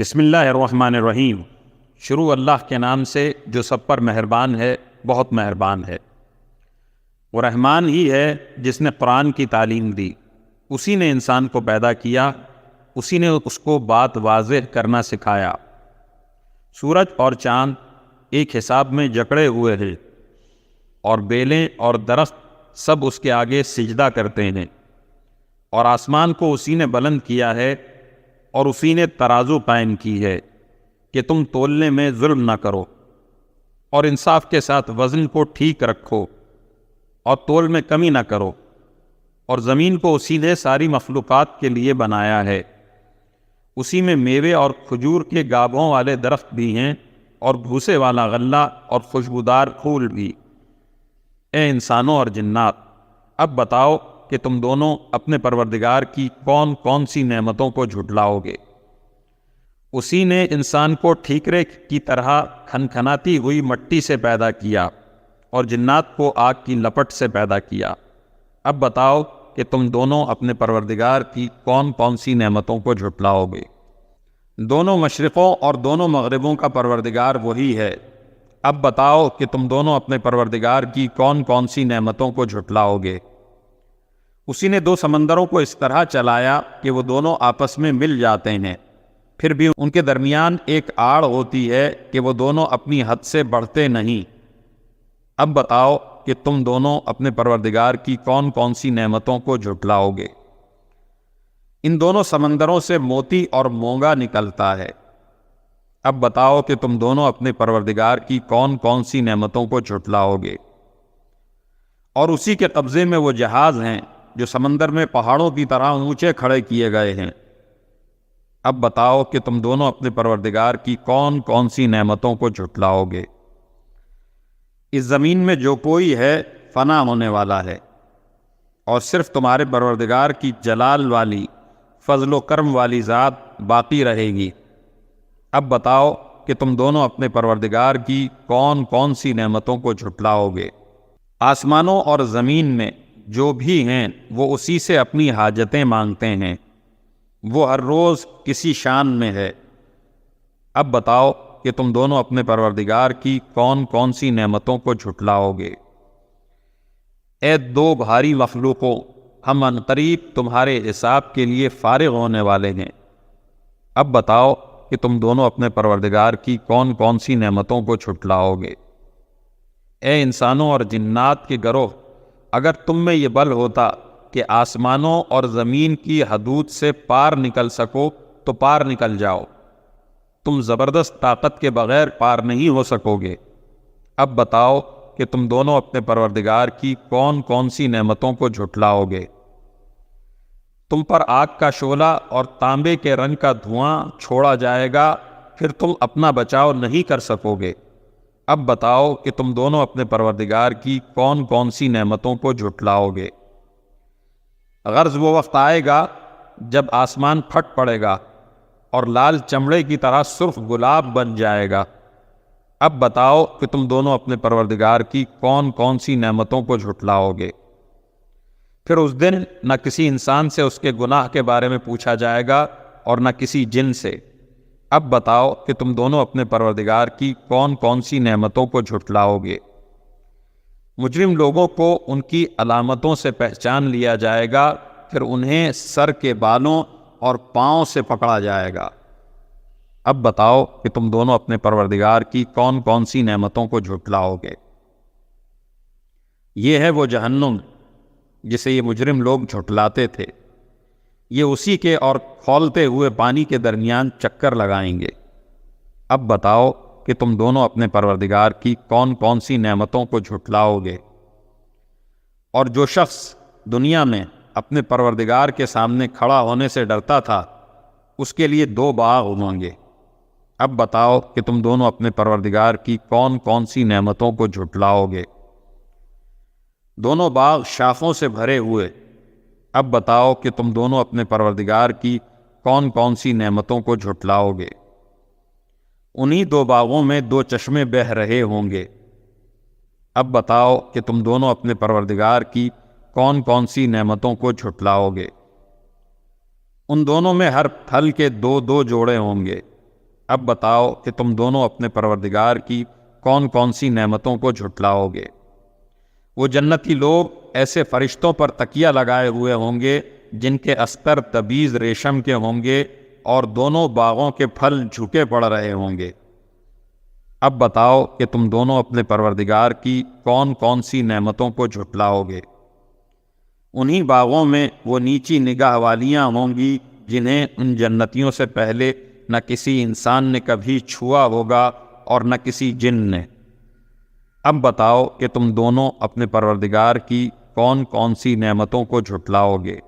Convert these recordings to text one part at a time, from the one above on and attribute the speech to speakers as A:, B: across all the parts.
A: بسم اللہ الرحمن الرحیم۔ شروع اللہ کے نام سے جو سب پر مہربان ہے، بہت مہربان ہے۔ وہ رحمان ہی ہے جس نے قرآن کی تعلیم دی، اسی نے انسان کو پیدا کیا، اسی نے اس کو بات واضح کرنا سکھایا۔ سورج اور چاند ایک حساب میں جکڑے ہوئے ہیں، اور بیلیں اور درخت سب اس کے آگے سجدہ کرتے ہیں، اور آسمان کو اسی نے بلند کیا ہے، اور اسی نے ترازو قائم کی ہے کہ تم تولنے میں ظلم نہ کرو، اور انصاف کے ساتھ وزن کو ٹھیک رکھو، اور تول میں کمی نہ کرو۔ اور زمین کو اسی نے ساری مخلوقات کے لیے بنایا ہے، اسی میں میوے اور کھجور کے گابھوں والے درخت بھی ہیں، اور بھوسے والا غلہ اور خوشبودار پھول بھی۔ اے انسانوں اور جنات، اب بتاؤ کہ تم دونوں اپنے پروردگار کی کون کون سی نعمتوں کو جھٹلاؤ گے۔ اسی نے انسان کو ٹھیکرے کی طرح کھنکھناتی ہوئی مٹی سے پیدا کیا، اور جنات کو آگ کی لپٹ سے پیدا کیا۔ اب بتاؤ کہ تم دونوں اپنے پروردگار کی کون کون سی نعمتوں کو جھٹلاؤ گے۔ دونوں مشرقوں اور دونوں مغربوں کا پروردگار وہی ہے۔ اب بتاؤ کہ تم دونوں اپنے پروردگار کی کون کون سی نعمتوں کو جھٹلاؤ گے۔ اسی نے دو سمندروں کو اس طرح چلایا کہ وہ دونوں آپس میں مل جاتے ہیں، پھر بھی ان کے درمیان ایک آڑ ہوتی ہے کہ وہ دونوں اپنی حد سے بڑھتے نہیں۔ اب بتاؤ کہ تم دونوں اپنے پروردگار کی کون کون سی نعمتوں کو جھٹلاؤ گے۔ ان دونوں سمندروں سے موتی اور مونگا نکلتا ہے۔ اب بتاؤ کہ تم دونوں اپنے پروردگار کی کون کون سی نعمتوں کو جھٹلاؤ گے۔ اور اسی کے قبضے میں وہ جہاز ہیں جو سمندر میں پہاڑوں کی طرح اونچے کھڑے کیے گئے ہیں۔ اب بتاؤ کہ تم دونوں اپنے پروردگار کی کون کون سی نعمتوں کو جھٹلاؤ گے۔ اس زمین میں جو کوئی ہے فنا ہونے والا ہے، اور صرف تمہارے پروردگار کی جلال والی، فضل و کرم والی ذات باقی رہے گی۔ اب بتاؤ کہ تم دونوں اپنے پروردگار کی کون کون سی نعمتوں کو جھٹلاؤ گے۔ آسمانوں اور زمین میں جو بھی ہیں وہ اسی سے اپنی حاجتیں مانگتے ہیں، وہ ہر روز کسی شان میں ہے۔ اب بتاؤ کہ تم دونوں اپنے پروردگار کی کون کون سی نعمتوں کو جھٹلاؤ گے۔ اے دو بھاری مخلوقوں، ہم عنقریب تمہارے حساب کے لیے فارغ ہونے والے ہیں۔ اب بتاؤ کہ تم دونوں اپنے پروردگار کی کون کون سی نعمتوں کو جھٹلاؤ گے۔ اے انسانوں اور جنات کے گروہ، اگر تم میں یہ بل ہوتا کہ آسمانوں اور زمین کی حدود سے پار نکل سکو تو پار نکل جاؤ، تم زبردست طاقت کے بغیر پار نہیں ہو سکو گے۔ اب بتاؤ کہ تم دونوں اپنے پروردگار کی کون کون سی نعمتوں کو جھٹلاؤ گے۔ تم پر آگ کا شعلہ اور تانبے کے رنگ کا دھواں چھوڑا جائے گا، پھر تم اپنا بچاؤ نہیں کر سکو گے۔ اب بتاؤ کہ تم دونوں اپنے پروردگار کی کون کون سی نعمتوں کو جھٹلاؤ گے۔ غرض وہ وقت آئے گا جب آسمان پھٹ پڑے گا اور لال چمڑے کی طرح سرخ گلاب بن جائے گا۔ اب بتاؤ کہ تم دونوں اپنے پروردگار کی کون کون سی نعمتوں کو جھٹلاؤ گے۔ پھر اس دن نہ کسی انسان سے اس کے گناہ کے بارے میں پوچھا جائے گا، اور نہ کسی جن سے۔ اب بتاؤ کہ تم دونوں اپنے پروردگار کی کون کون سی نعمتوں کو جھٹلاؤ گے۔ مجرم لوگوں کو ان کی علامتوں سے پہچان لیا جائے گا، پھر انہیں سر کے بالوں اور پاؤں سے پکڑا جائے گا۔ اب بتاؤ کہ تم دونوں اپنے پروردگار کی کون کون سی نعمتوں کو جھٹلاؤ گے۔ یہ ہے وہ جہنم جسے یہ مجرم لوگ جھٹلاتے تھے، یہ اسی کے اور کھولتے ہوئے پانی کے درمیان چکر لگائیں گے۔ اب بتاؤ کہ تم دونوں اپنے پروردگار کی کون کون سی نعمتوں کو جھٹلاؤ گے۔ اور جو شخص دنیا میں اپنے پروردگار کے سامنے کھڑا ہونے سے ڈرتا تھا، اس کے لیے دو باغ ہوں گے۔ اب بتاؤ کہ تم دونوں اپنے پروردگار کی کون کون سی نعمتوں کو جھٹلاؤ گے۔ دونوں باغ شاخوں سے بھرے ہوئے۔ اب بتاؤ کہ تم دونوں اپنے پروردگار کی کون کون سی نعمتوں کو جھٹلاؤ گے۔ انہی دو باغوں میں دو چشمے بہہ رہے ہوں گے۔ اب بتاؤ کہ تم دونوں اپنے پروردگار کی کون کون سی نعمتوں کو جھٹلاؤ گے۔ ان دونوں میں ہر پھل کے دو دو جوڑے ہوں گے۔ اب بتاؤ کہ تم دونوں اپنے پروردگار کی کون کون سی نعمتوں کو جھٹلاؤ گے۔ وہ جنتی لوگ ایسے فرشتوں پر تکیہ لگائے ہوئے ہوں گے جن کے استر تبیز ریشم کے ہوں گے اور دونوں باغوں کے پھل جھکے پڑ رہے ہوں گے۔ اب بتاؤ کہ تم دونوں اپنے پروردگار کی کون کون سی نعمتوں کو جھٹلاؤ گے۔ انہی باغوں میں وہ نیچی نگاہ والیاں ہوں گی جنہیں ان جنتیوں سے پہلے نہ کسی انسان نے کبھی چھوا ہوگا اور نہ کسی جن نے۔ اب بتاؤ کہ تم دونوں اپنے پروردگار کی کون کون سی نعمتوں کو جھٹلاؤ گے۔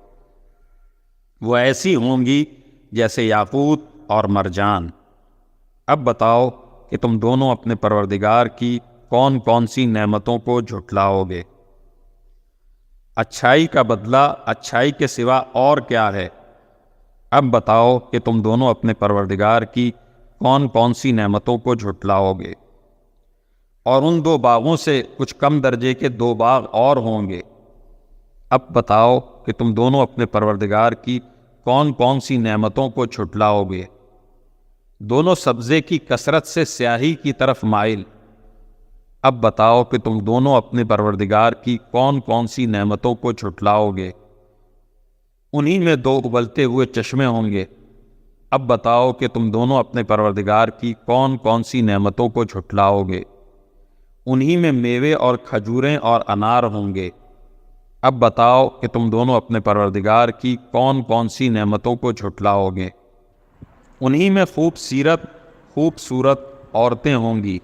A: وہ ایسی ہوں گی جیسے یاقوت اور مرجان۔ اب بتاؤ کہ تم دونوں اپنے پروردگار کی کون کون سی نعمتوں کو جھٹلاؤ گے۔ اچھائی کا بدلہ اچھائی کے سوا اور کیا ہے؟ اب بتاؤ کہ تم دونوں اپنے پروردگار کی کون کون سی نعمتوں کو جھٹلاؤ گے۔ اور ان دو باغوں سے کچھ کم درجے کے دو باغ اور ہوں گے۔ اب بتاؤ کہ تم دونوں اپنے پروردگار کی کون کون سی نعمتوں کو جھٹلاؤ گے۔ دونوں سبزے کی کثرت سے سیاہی کی طرف مائل۔ اب بتاؤ کہ تم دونوں اپنے پروردگار کی کون کون سی نعمتوں کو جھٹلاؤ گے۔ انہی میں دو ابلتے ہوئے چشمے ہوں گے۔ اب بتاؤ کہ تم دونوں اپنے پروردگار کی کون کون سی نعمتوں کو جھٹلاؤ گے۔ انہی میں میوے اور کھجوریں اور انار ہوں گے۔ اب بتاؤ کہ تم دونوں اپنے پروردگار کی کون کون سی نعمتوں کو جھٹلاؤ گے۔ انہی میں خوبصورت عورتیں ہوں گی۔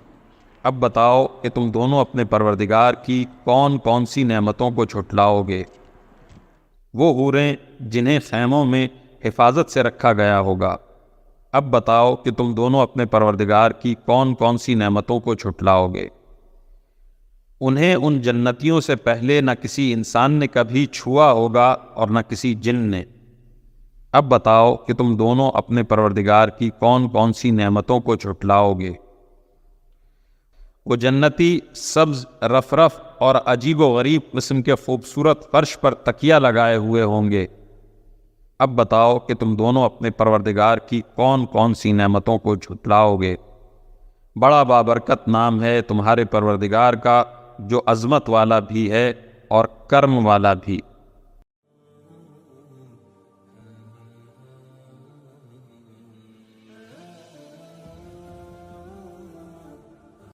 A: اب بتاؤ کہ تم دونوں اپنے پروردگار کی کون کون سی نعمتوں کو جھٹلاؤ گے۔ وہ حوریں جنہیں خیموں میں حفاظت سے رکھا گیا ہوگا۔ اب بتاؤ کہ تم دونوں اپنے پروردگار کی کون کون سی نعمتوں کو جھٹلاؤ گے۔ انہیں ان جنتیوں سے پہلے نہ کسی انسان نے کبھی چھوا ہوگا اور نہ کسی جن نے۔ اب بتاؤ کہ تم دونوں اپنے پروردگار کی کون کون سی نعمتوں کو جھٹلاؤ گے۔ وہ جنتی سبز رف اور عجیب و غریب قسم کے خوبصورت فرش پر تکیہ لگائے ہوئے ہوں گے۔ اب بتاؤ کہ تم دونوں اپنے پروردگار کی کون کون سی نعمتوں کو جھٹلاؤ گے۔ بڑا بابرکت نام ہے تمہارے پروردگار کا، جو عظمت والا بھی ہے اور کرم والا بھی۔